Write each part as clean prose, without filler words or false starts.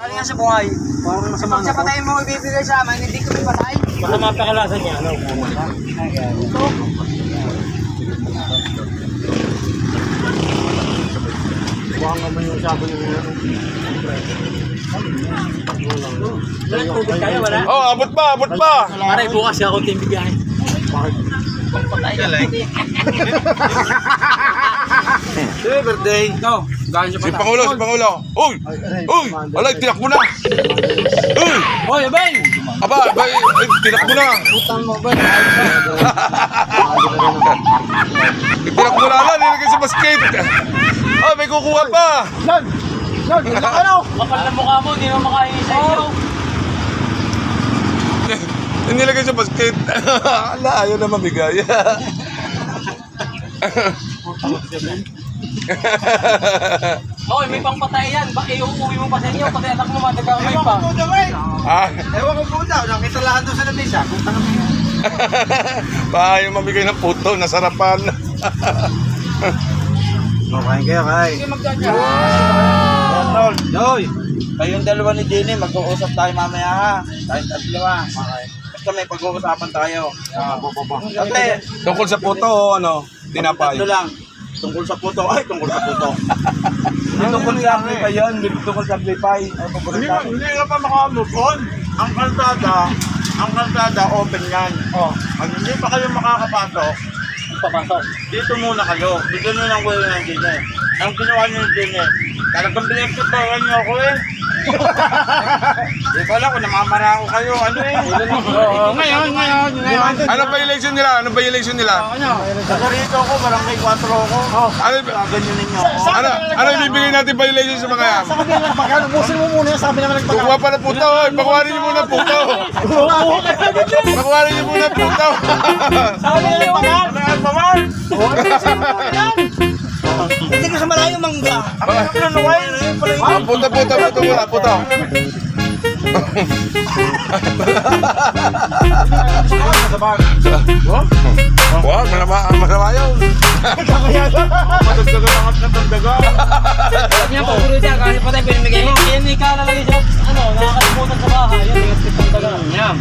Kali nga sa buhay. Parang masama Pag sa patay mo ibibigay sa amin, hindi kami patay. Baka mapakalasan niya, ano? Ito. Buwang naman yung sabi yung ano. Wala tubig kaya, wala? Oh, abot pa, abot pa. Aray, bukas siya akong timbigahin. Bakit? Patay ka lang. Happy birthday. Ito, galing sa Si patay. Pangulo, si Pangulo. Uy! Uy! Alay, tinak mo na. Uy! Hoy, abay! Aba, abay, ay, tinak mo na. Utang mo ba? Tinak mo na lang, nilagay sa basket. Oh, may kukuha pa. Lord! Lord! Ano? Kapal na mukha mo, hindi mo makain sa iyo. Nilagay sa basket. Ala, ayaw na mamigay. Hoy, may pangpatay yan. Bakit iuuwi mo pa sa inyo? Pati anak mo madagamay pa. Ah, Ewan ko po daw, nakita lahat doon sa lamesa. Kung tanong mo yan. ayaw mamigay ng puto, nasarapan. Kain kayo, kain. Hindi magdadya. Tol, Joy, kayong dalawa ni Dini, mag-uusap tayo mamaya ha. Tayong tatlo ha. Basta may pag-uusapan tayo. Kasi, Tungkol sa puto o ano, tinapay. tatlo lang. Tungkol sa puto. Ay, tungkol sa puto. Hindi tungkol sa amplify yun. Hindi tungkol sa amplify. Hindi ka pa makamove on. Ang kalsada open yan. Oh. Pag hindi pa kayo makakapasok, Papasok. dito muna kayo. Dito nyo lang kayo ng Dini. Ang ginawa nyo ng Dini, talagang pinagsipawan nyo ako eh. Di ko alam kung namamara ko kayo. Ano eh? Ngayon. Ano violation nila? Ano violation nila? Sa rito ako, barangay 4 ako. Ano, Ganyan ninyo ako. ano ibibigay natin violation sa mga yan? Sa kanila, pagkano, busin mo muna yung sabi naman nagpagkano. Kukuha pa ng puto, oy. Pakuharin niyo muna puto. Pakuharin niyo muna puto. Sabi na yung Paman! hindi ka sa malayo mangga. Ang nanuway. Ah, puto muna, puto. Wag, masama yun. Madagdagan ang at nagdaga. Sabi niya, puro siya, kahit patay, pinamigay. Yan, ikaw nalalagay siya, nakakalimutan sa bahay. Yan, yung tipang taga. Yan.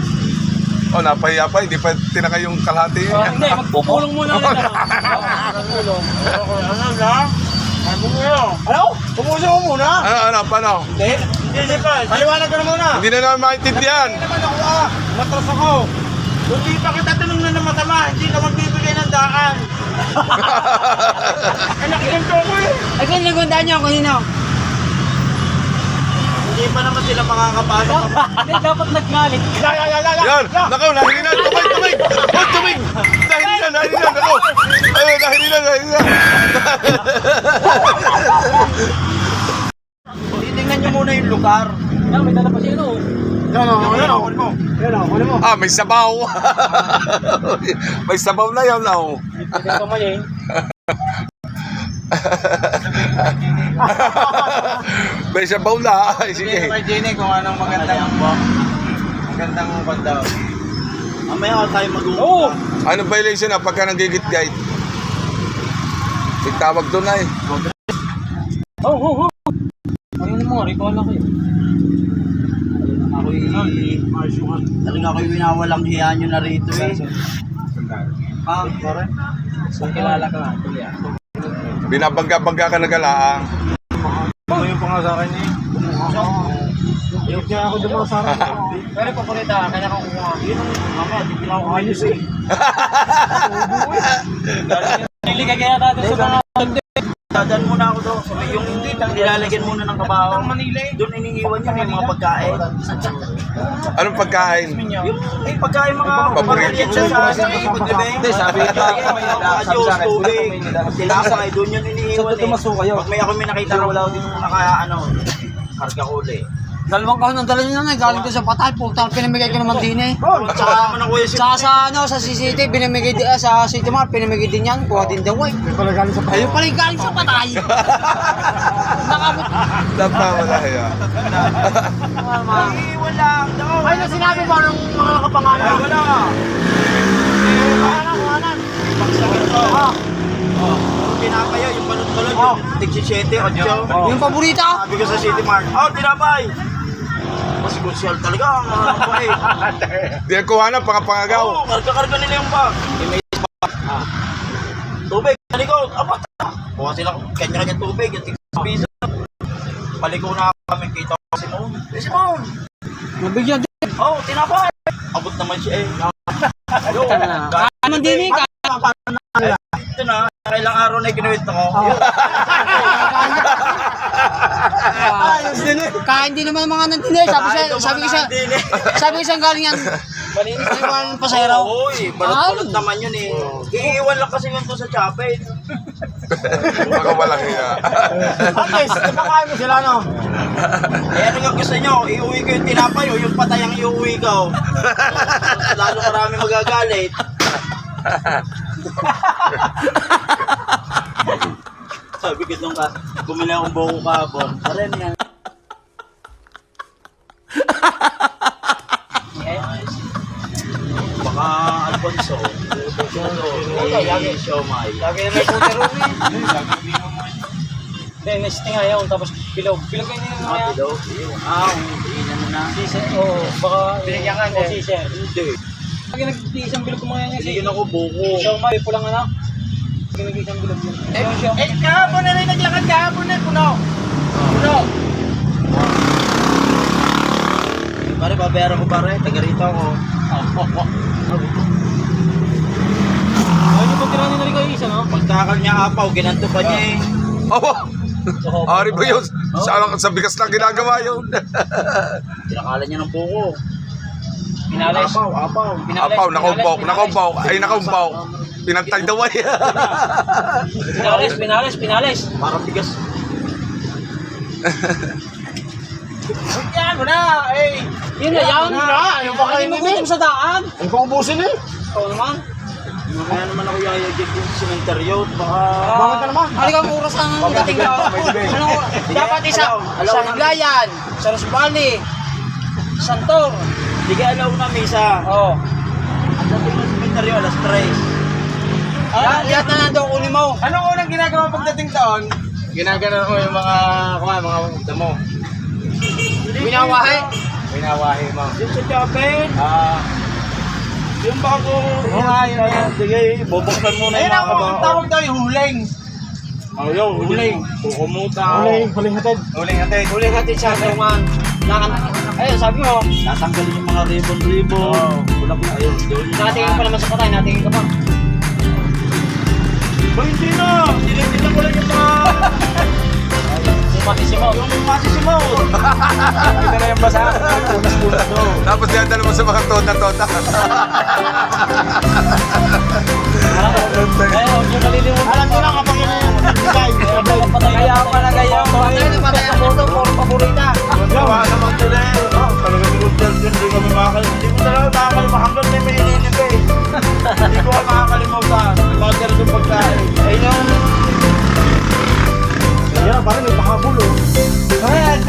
Oh, napahiya pa, hindi pa tinakay yung kalahati. Hindi, magpupulong muna ulit. Magpupulong. Ano na? Ano? Pumusin mo muna. Ano, paano? Hindi pa. Paliwanag ka na muna. Hindi na namin maintindihan. Hindi naman ako matras ako. Hindi pa kita tinignan na masama. Hindi na magbibigay ng daan. Anak yan ko ako eh. Ay, kung nagundaan niyo ako, nino? Hindi pa naman sila makakapasok. Hindi, dapat naggalit. Yan, nakaw, nahilinan. Tumig! Oh, tumig! Nahilinan, nakaw. Ay, nahilinan. Titingnan nyo muna yung lugar. Yan, may dala pa siya, no? Ah, may sabaw. May sabaw na yan, oh. Hindi pa man eh. May sabaw na. Ay, sige. Kay Jenny kung anong magandang pagdaw. Mamaya ako tayo mag-uusap. Oo! Anong violation na pagka nagigit-gate? Tawag doon na eh. Oh. Ano mo, recall ako eh. Ako'y winawalang hiya nyo na rito eh. Kung kilala ka nga, tuloy Binabangga-bangga ka na galaang. Ano yung pangasakan niya? Yung kaya ako dumaw sa akin. Pero paborita, kanya kong kumuha. Mamaya, di ko ayos eh. Hindi ka kaya natin sa mga Dadaan muna ako doon. Yung hindi, nilalagyan muna ng kabaho. Doon iniiwan niya yung mga pagkain. Anong pagkain? Yung pagkain mga Paborito. sa ipag-ibig. Hindi, sabi ko, may Diyos, tubig. Tinapay, doon yun iniiwan eh. Pag may ako may nakita na wala din karga uli. dalawang kahon ang dala niyo na, galing ko sa patay, puta, pinamigay ko naman din eh. Tsaka naman ang kuya Sa CCT, pinamigay din, sa City Mart, pinamigay din yan, kuha din daw eh. Ayun pala yung galing sa patay. Nakabot. Wala yan. Iiwan lang daw. Ay, na sinabi mo ng mga kapangalan. Ay, wala. Kuhanan. Tinapay yung balot-balot, yung tig-7, 8. Yung paborita? Sabi ko sa City Mart, tinapay! Kasi konsyal talaga ang mga bait. Di ang kuhanan, pangapangagaw. Oo, karga-karga nila yung bag. May bag. Tubig, talikod. Apat. Kuha sila kanya-kanya tubig. Yung tigil piso. Paliko na kami. Kita ko si Simon. Simon! Nabigyan din. Oo, tinapay. Abot naman siya eh. Kaman din eh. Ito na, kailang araw na ginuwit ako. Ayos din eh. Kain din naman mga nandun eh. Sabi ko siya galing yan. Malinis na yung mga pasayraw. Oo, balot-balot naman yun eh. Iiwan lang kasi yun to sa chapel. Baka walang hiya. Atis, napakain mo sila no? Eh ano nga gusto nyo, iuwi ko yung tinapay o yung patay ang iuwi ko. Lalo marami magagalit. Sabi ko nung bumili akong buko kahapon. Paren yan. Baka Alfonso. Siomay. Lagi na may puter ron eh. Hindi, nesting nga yun. Tapos bilog. Bilog yun yung mga yan. Iinan na. Season, oo. Baka Binigyan ka, hindi? season. Hindi. Lagi nag-iisang bilog ko mga yan. Binigyan ako buko. Siya may pulang anak. Lagi nag-iisang bilog yun. Kahapon na rin naglakad kahapon na. Puno. Pare, babayaran ko pare. Taga rito ako. Ano ba tiranin na rin kayo isa, no? Pagkakal niya apaw, ginanto pa niya eh. Opo. Ari ba yun? Sa bigas lang ginagawa yun. Tinakalan niya ng buko. Pinales. Apaw. Apaw, nakumpaw. Ay, nakumpaw. Pinantay daw ay. Pinales. Parang bigas. Yan mo na, eh. Yun na yan. Ayaw ba kayo nito sa daan? Ang paubusin eh. Oo naman. Kaya naman ako yayagin yung sementeryo. Baka... Bakit ka naman? Halika mo oras ang dating ka. Anong oras? Dapat isa. Sa Naglayan, sa Rosbali, Santor. Hindi ka alaw na misa. Oo. Ang dating ng sementeryo, alas 3. Lahat na nandoon kunin mo. Anong unang ginagawa pagdating taon? Ginagano ko yung mga damo. Binawahe. Binawahi mo. Yung sa chapel. Yung bago. Oo nga, yun. Sige, bubuksan muna yung mga kabao. daw yung huling. Ayaw, huling. Kukumuta. Huling hatid siya sa mga ayun, sabi mo. Tatanggalin yung mga ribbon-ribbon. Bulak na ayun. Natingin pa naman sa patay, natingin ka pa. Ba, hindi na. Tinitignan ko lang yung mga... Matisimaw. Yung matisimaw. Hindi na yung basa. Punas-punas do. Tapos dinadala mo sa mga toda-toda. Ayun, yung kalilimutan. Alam nyo lang kapag yun yung nagbigay. Kaya pala kaya. Patay ang photo, puro paborita. Gawa naman sila eh. Talaga siguro hindi kami makakalimutan. Hindi ko talaga makakalimutan. Hanggang may mahilinip eh. Hindi ko makakalimutan. Bakit yung pagkain. Ayun yung... Ayan, parang may pakabulo. Ayan,